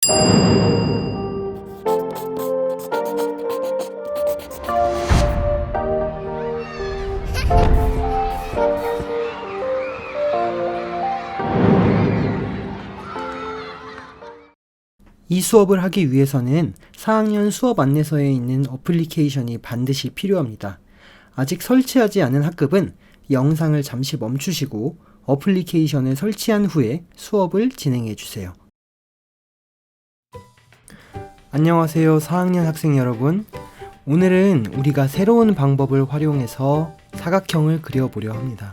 이 수업을 하기 위해서는 4학년 수업 안내서에 있는 어플리케이션이 반드시 필요합니다. 아직 설치하지 않은 학급은 영상을 잠시 멈추시고 어플리케이션을 설치한 후에 수업을 진행해 주세요. 안녕하세요, 4학년 학생 여러분. 오늘은 우리가 새로운 방법을 활용해서 사각형을 그려보려 합니다.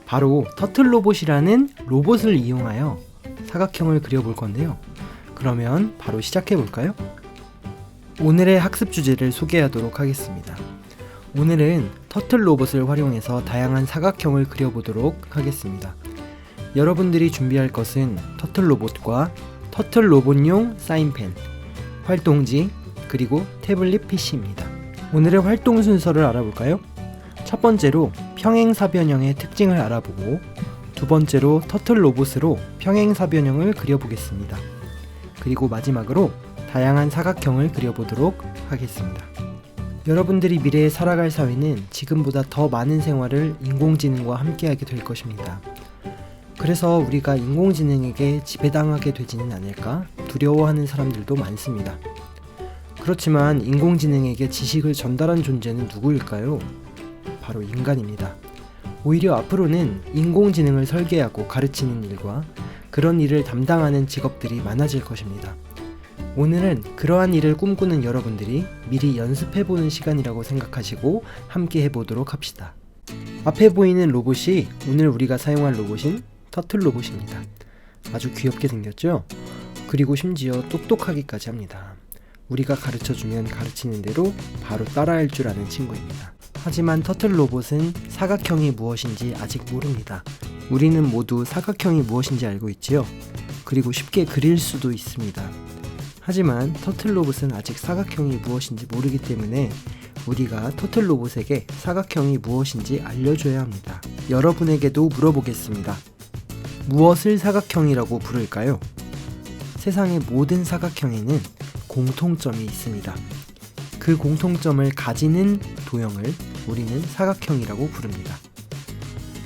바로 터틀로봇이라는 로봇을 이용하여 사각형을 그려볼 건데요. 그러면 바로 시작해 볼까요? 오늘의 학습 주제를 소개하도록 하겠습니다. 오늘은 터틀 로봇을 활용해서 다양한 사각형을 그려보도록 하겠습니다. 여러분들이 준비할 것은 터틀 로봇과 터틀 로봇용 사인펜, 활동지, 그리고 태블릿 PC입니다. 오늘의 활동 순서를 알아볼까요? 첫 번째로 평행사변형의 특징을 알아보고, 두 번째로 터틀 로봇으로 평행사변형을 그려보겠습니다. 그리고 마지막으로 다양한 사각형을 그려보도록 하겠습니다. 여러분들이 미래에 살아갈 사회는 지금보다 더 많은 생활을 인공지능과 함께하게 될 것입니다. 그래서 우리가 인공지능에게 지배당하게 되지는 않을까 두려워하는 사람들도 많습니다. 그렇지만 인공지능에게 지식을 전달한 존재는 누구일까요? 바로 인간입니다. 오히려 앞으로는 인공지능을 설계하고 가르치는 일과 그런 일을 담당하는 직업들이 많아질 것입니다. 오늘은 그러한 일을 꿈꾸는 여러분들이 미리 연습해보는 시간이라고 생각하시고 함께 해보도록 합시다. 앞에 보이는 로봇이 오늘 우리가 사용할 로봇인 터틀 로봇입니다. 아주 귀엽게 생겼죠? 그리고 심지어 똑똑하기까지 합니다. 우리가 가르쳐주면 가르치는 대로 바로 따라할 줄 아는 친구입니다. 하지만 터틀 로봇은 사각형이 무엇인지 아직 모릅니다. 우리는 모두 사각형이 무엇인지 알고 있지요? 그리고 쉽게 그릴 수도 있습니다. 하지만 터틀 로봇은 아직 사각형이 무엇인지 모르기 때문에 우리가 터틀 로봇에게 사각형이 무엇인지 알려줘야 합니다. 여러분에게도 물어보겠습니다. 무엇을 사각형이라고 부를까요? 세상의 모든 사각형에는 공통점이 있습니다. 그 공통점을 가지는 도형을 우리는 사각형이라고 부릅니다.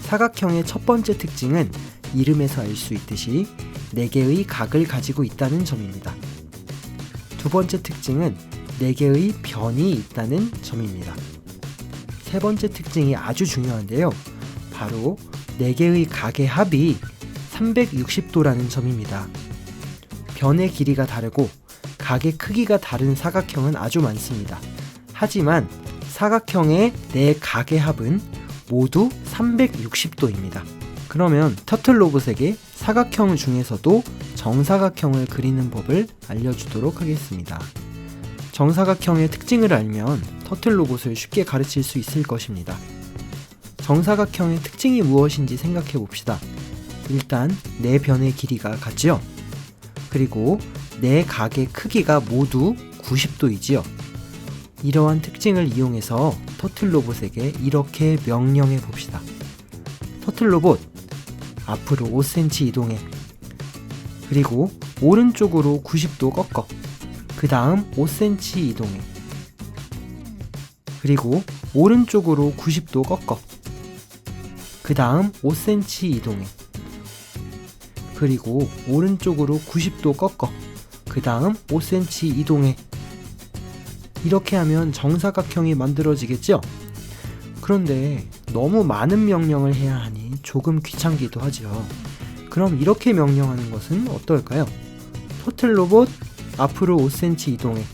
사각형의 첫 번째 특징은 이름에서 알 수 있듯이 4개의 각을 가지고 있다는 점입니다. 두 번째 특징은 4개의 변이 있다는 점입니다. 세 번째 특징이 아주 중요한데요. 바로 4개의 각의 합이 360도라는 점입니다. 변의 길이가 다르고 각의 크기가 다른 사각형은 아주 많습니다. 하지만 사각형의 4각의 합은 모두 360도입니다. 그러면 터틀 로봇에게 사각형 중에서도 정사각형을 그리는 법을 알려주도록 하겠습니다. 정사각형의 특징을 알면 터틀 로봇을 쉽게 가르칠 수 있을 것입니다. 정사각형의 특징이 무엇인지 생각해 봅시다. 일단 4변의 길이가 같지요? 그리고 4각의 크기가 모두 90도이지요. 이러한 특징을 이용해서 터틀 로봇에게 이렇게 명령해 봅시다. 터틀 로봇, 앞으로 5cm 이동해. 그리고 오른쪽으로 90도 꺾어. 그 다음 5cm 이동해. 그리고 오른쪽으로 90도 꺾어. 그 다음 5cm 이동해. 그리고 오른쪽으로 90도 꺾어. 그 다음 5cm 이동해. 이렇게 하면 정사각형이 만들어지겠죠? 그런데 너무 많은 명령을 해야 하니 조금 귀찮기도 하죠. 그럼 이렇게 명령하는 것은 어떨까요? 터틀 로봇, 앞으로 5cm 이동해.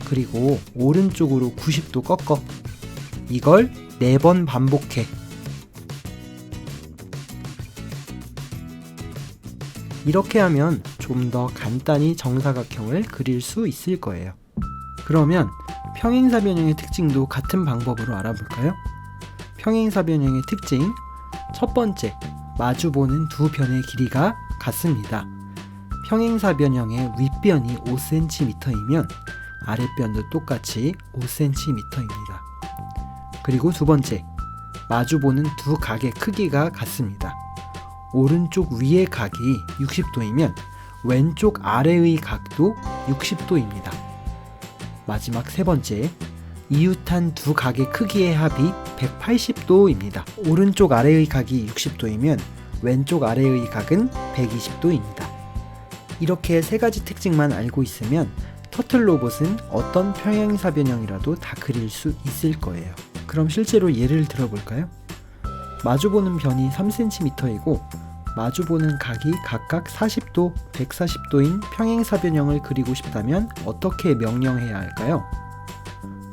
그리고 오른쪽으로 90도 꺾어. 이걸 4번 반복해. 이렇게 하면 좀 더 간단히 정사각형을 그릴 수 있을 거예요. 그러면 평행사변형의 특징도 같은 방법으로 알아볼까요? 평행사변형의 특징, 첫 번째, 마주보는 두 변의 길이가 같습니다. 평행사변형의 윗변이 5cm이면 아랫변도 똑같이 5cm입니다. 그리고 두 번째, 마주보는 두 각의 크기가 같습니다. 오른쪽 위의 각이 60도이면 왼쪽 아래의 각도 60도입니다. 마지막 세 번째, 이웃한 두 각의 크기의 합이 180도입니다. 오른쪽 아래의 각이 60도이면 왼쪽 아래의 각은 120도입니다. 이렇게 세 가지 특징만 알고 있으면 터틀 로봇은 어떤 평행사 변형이라도 다 그릴 수 있을 거예요. 그럼 실제로 예를 들어볼까요? 마주보는 변이 3cm이고 마주보는 각이 각각 40도, 140도인 평행사 변형을 그리고 싶다면 어떻게 명령해야 할까요?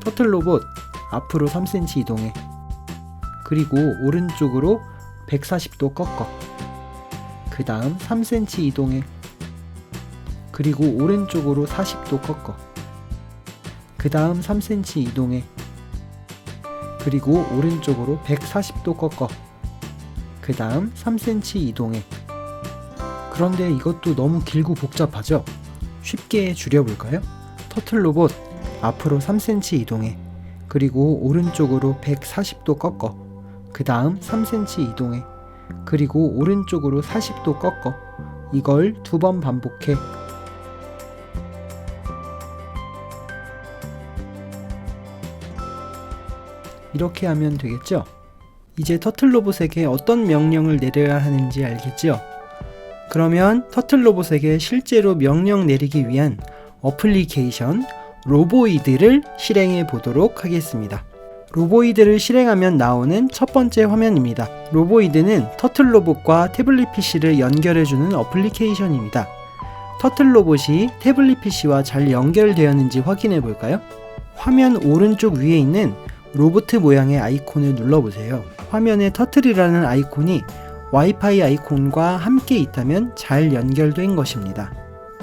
터틀 로봇 앞으로 3cm 이동해. 그리고 오른쪽으로 140도 꺾어. 그 다음 3cm 이동해. 그리고 오른쪽으로 40도 꺾어. 그 다음 3cm 이동해. 그리고 오른쪽으로 140도 꺾어. 그 다음 3cm 이동해. 그런데 이것도 너무 길고 복잡하죠? 쉽게 줄여볼까요? 터틀 로봇 앞으로 3cm 이동해. 그리고 오른쪽으로 140도 꺾어. 그 다음 3cm 이동해. 그리고 오른쪽으로 40도 꺾어. 이걸 2번 반복해. 이렇게 하면 되겠죠? 이제 터틀 로봇에게 어떤 명령을 내려야 하는지 알겠죠? 그러면 터틀 로봇에게 실제로 명령 내리기 위한 어플리케이션 로보이드를 실행해 보도록 하겠습니다. 로보이드를 실행하면 나오는 첫 번째 화면입니다. 로보이드는 터틀 로봇과 태블릿 PC를 연결해주는 어플리케이션입니다. 터틀 로봇이 태블릿 PC와 잘 연결되었는지 확인해 볼까요? 화면 오른쪽 위에 있는 로봇 모양의 아이콘을 눌러보세요. 화면에 터틀이라는 아이콘이 와이파이 아이콘과 함께 있다면 잘 연결된 것입니다.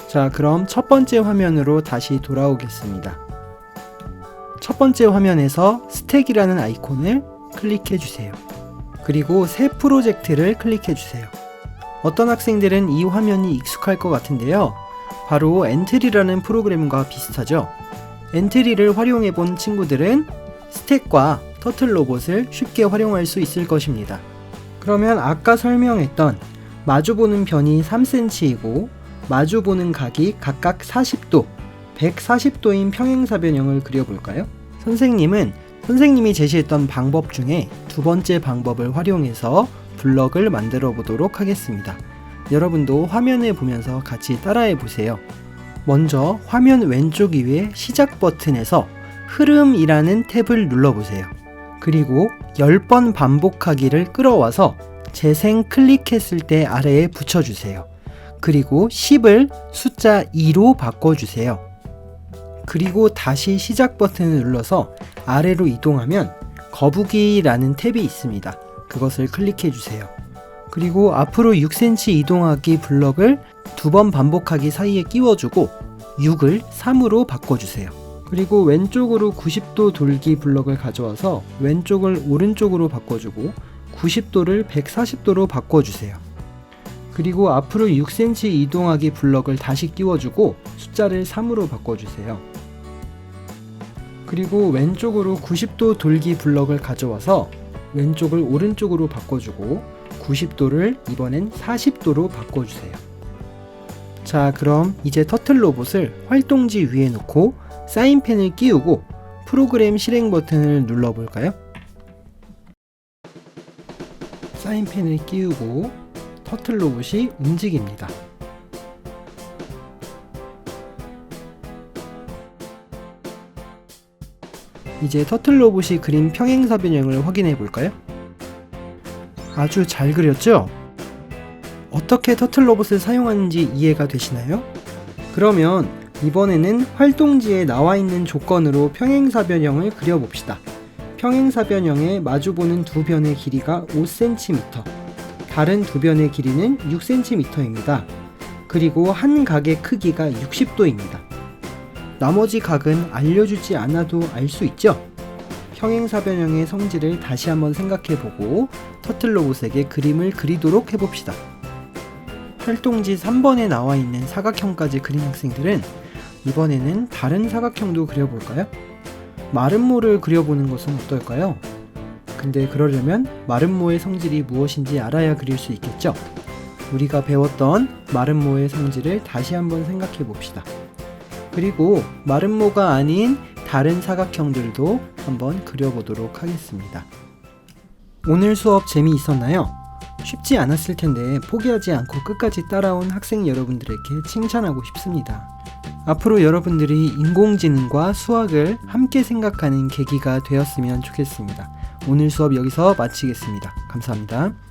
자, 그럼 첫 번째 화면으로 다시 돌아오겠습니다. 첫 번째 화면에서 스택이라는 아이콘을 클릭해 주세요. 그리고 새 프로젝트를 클릭해 주세요. 어떤 학생들은 이 화면이 익숙할 것 같은데요. 바로 엔트리라는 프로그램과 비슷하죠. 엔트리를 활용해 본 친구들은 스택과 터틀 로봇을 쉽게 활용할 수 있을 것입니다. 그러면 아까 설명했던 마주보는 변이 3cm이고 마주보는 각이 각각 40도, 140도인 평행사 변형을 그려볼까요? 선생님이 제시했던 방법 중에 두 번째 방법을 활용해서 블럭을 만들어 보도록 하겠습니다. 여러분도 화면을 보면서 같이 따라해 보세요. 먼저 화면 왼쪽 위에 시작 버튼에서 흐름이라는 탭을 눌러보세요. 그리고 10번 반복하기를 끌어와서 재생 클릭했을 때 아래에 붙여주세요. 그리고 10을 숫자 2로 바꿔주세요. 그리고 다시 시작 버튼을 눌러서 아래로 이동하면 거북이라는 탭이 있습니다. 그것을 클릭해주세요. 그리고 앞으로 6cm 이동하기 블럭을 2번 반복하기 사이에 끼워주고 6을 3으로 바꿔주세요. 그리고 왼쪽으로 90도 돌기 블럭을 가져와서 왼쪽을 오른쪽으로 바꿔주고 90도를 140도로 바꿔주세요. 그리고 앞으로 6cm 이동하기 블럭을 다시 끼워주고 숫자를 3으로 바꿔주세요. 그리고 왼쪽으로 90도 돌기 블럭을 가져와서 왼쪽을 오른쪽으로 바꿔주고 90도를 이번엔 40도로 바꿔주세요. 자, 그럼 이제 터틀 로봇을 활동지 위에 놓고 사인펜을 끼우고 프로그램 실행 버튼을 눌러볼까요? 사인펜을 끼우고 터틀 로봇이 움직입니다. 이제 터틀 로봇이 그린 평행사 변형을 확인해 볼까요? 아주 잘 그렸죠? 어떻게 터틀 로봇을 사용하는지 이해가 되시나요? 그러면 이번에는 활동지에 나와 있는 조건으로 평행사 변형을 그려봅시다. 평행사 변형에 마주보는 두 변의 길이가 5cm, 다른 두 변의 길이는 6cm입니다. 그리고 한 각의 크기가 60도입니다. 나머지 각은 알려주지 않아도 알 수 있죠? 평행사 변형의 성질을 다시 한번 생각해보고 터틀 로봇에게 그림을 그리도록 해봅시다. 활동지 3번에 나와 있는 사각형까지 그린 학생들은 이번에는 다른 사각형도 그려볼까요? 마름모를 그려보는 것은 어떨까요? 근데 그러려면 마름모의 성질이 무엇인지 알아야 그릴 수 있겠죠? 우리가 배웠던 마름모의 성질을 다시 한번 생각해 봅시다. 그리고 마름모가 아닌 다른 사각형들도 한번 그려보도록 하겠습니다. 오늘 수업 재미있었나요? 쉽지 않았을 텐데 포기하지 않고 끝까지 따라온 학생 여러분들에게 칭찬하고 싶습니다. 앞으로 여러분들이 인공지능과 수학을 함께 생각하는 계기가 되었으면 좋겠습니다. 오늘 수업 여기서 마치겠습니다. 감사합니다.